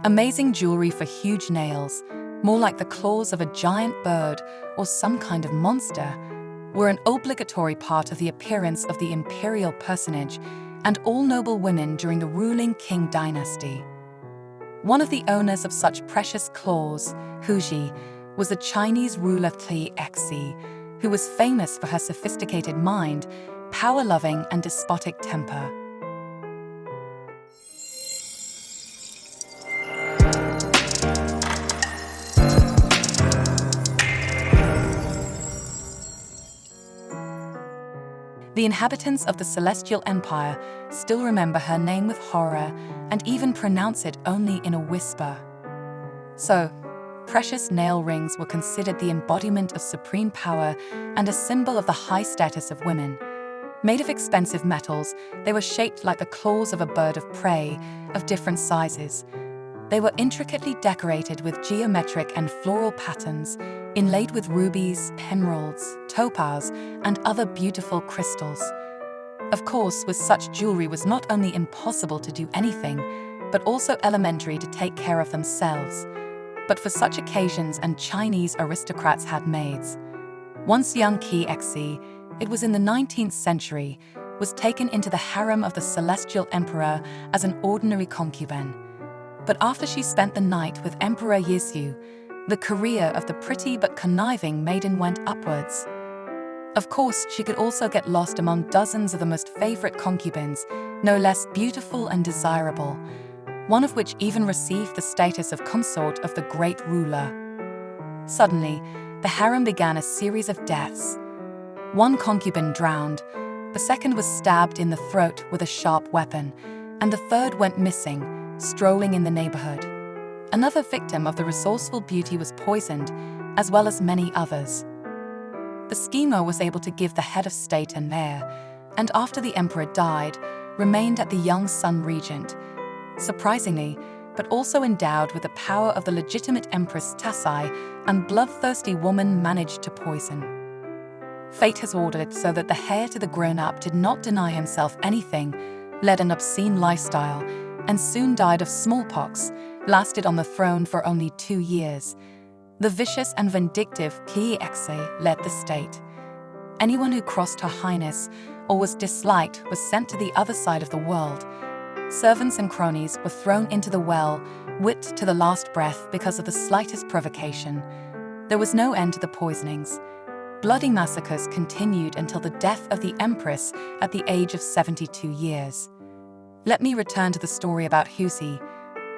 Amazing jewelry for huge nails, more like the claws of a giant bird or some kind of monster, were an obligatory part of the appearance of the imperial personage and all noble women during the ruling Qing dynasty. One of the owners of such precious claws, Qi Xi, was the Chinese ruler Qi Xi, who was famous for her sophisticated mind, power-loving and despotic temper. The inhabitants of the Celestial Empire still remember her name with horror and even pronounce it only in a whisper. So, precious nail rings were considered the embodiment of supreme power and a symbol of the high status of women. Made of expensive metals, they were shaped like the claws of a bird of prey, of different sizes. They were intricately decorated with geometric and floral patterns, inlaid with rubies, emeralds, topaz, and other beautiful crystals. Of course, with such jewelry was not only impossible to do anything, but also elementary to take care of themselves. But for such occasions, and Chinese aristocrats had maids. Once young Qi Xi, it was in the 19th century, was taken into the harem of the Celestial Emperor as an ordinary concubine. But after she spent the night with Emperor Qi, the career of the pretty but conniving maiden went upwards. Of course, she could also get lost among dozens of the most favorite concubines, no less beautiful and desirable, one of which even received the status of consort of the great ruler. Suddenly, the harem began a series of deaths. One concubine drowned, the second was stabbed in the throat with a sharp weapon, and the third went missing, strolling in the neighborhood. Another victim of the resourceful beauty was poisoned, as well as many others. The schemer was able to give the head of state an heir, and after the emperor died, remained at the young son regent. Surprisingly, but also endowed with the power of the legitimate Empress Qi Xi, and bloodthirsty woman managed to poison. Fate has ordered it so that the heir to the grown-up did not deny himself anything, led an obscene lifestyle, and soon died of smallpox, lasted on the throne for only 2 years. The vicious and vindictive Qi Xi led the state. Anyone who crossed Her Highness or was disliked was sent to the other side of the world. Servants and cronies were thrown into the well, whipped to the last breath because of the slightest provocation. There was no end to the poisonings. Bloody massacres continued until the death of the Empress at the age of 72 years. Let me return to the story about Qi Xi.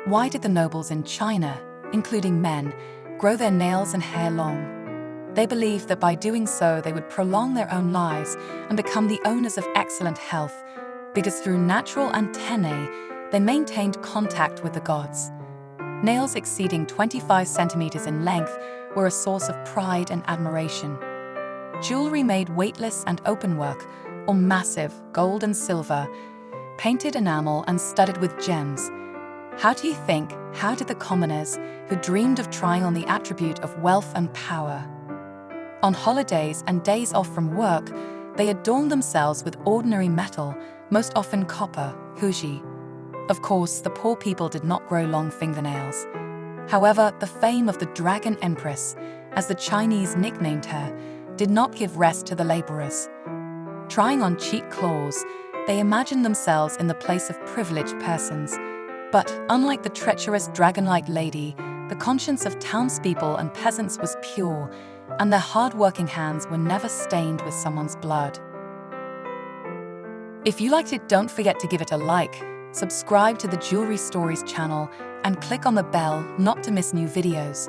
Why did the nobles in China, including men, grow their nails and hair long? They believed that by doing so they would prolong their own lives and become the owners of excellent health, because through natural antennae, they maintained contact with the gods. Nails exceeding 25 centimeters in length were a source of pride and admiration. Jewelry made weightless and openwork, or massive, gold and silver, painted enamel and studded with gems. How do you think, how did the commoners, who dreamed of trying on the attribute of wealth and power? On holidays and days off from work, they adorned themselves with ordinary metal, most often copper, Qi Xi. Of course, the poor people did not grow long fingernails. However, the fame of the Dragon Empress, as the Chinese nicknamed her, did not give rest to the laborers. Trying on cheap claws, they imagined themselves in the place of privileged persons. But, unlike the treacherous dragon-like lady, the conscience of townspeople and peasants was pure, and their hard-working hands were never stained with someone's blood. If you liked it, don't forget to give it a like, subscribe to the Jewelry Stories channel, and click on the bell not to miss new videos.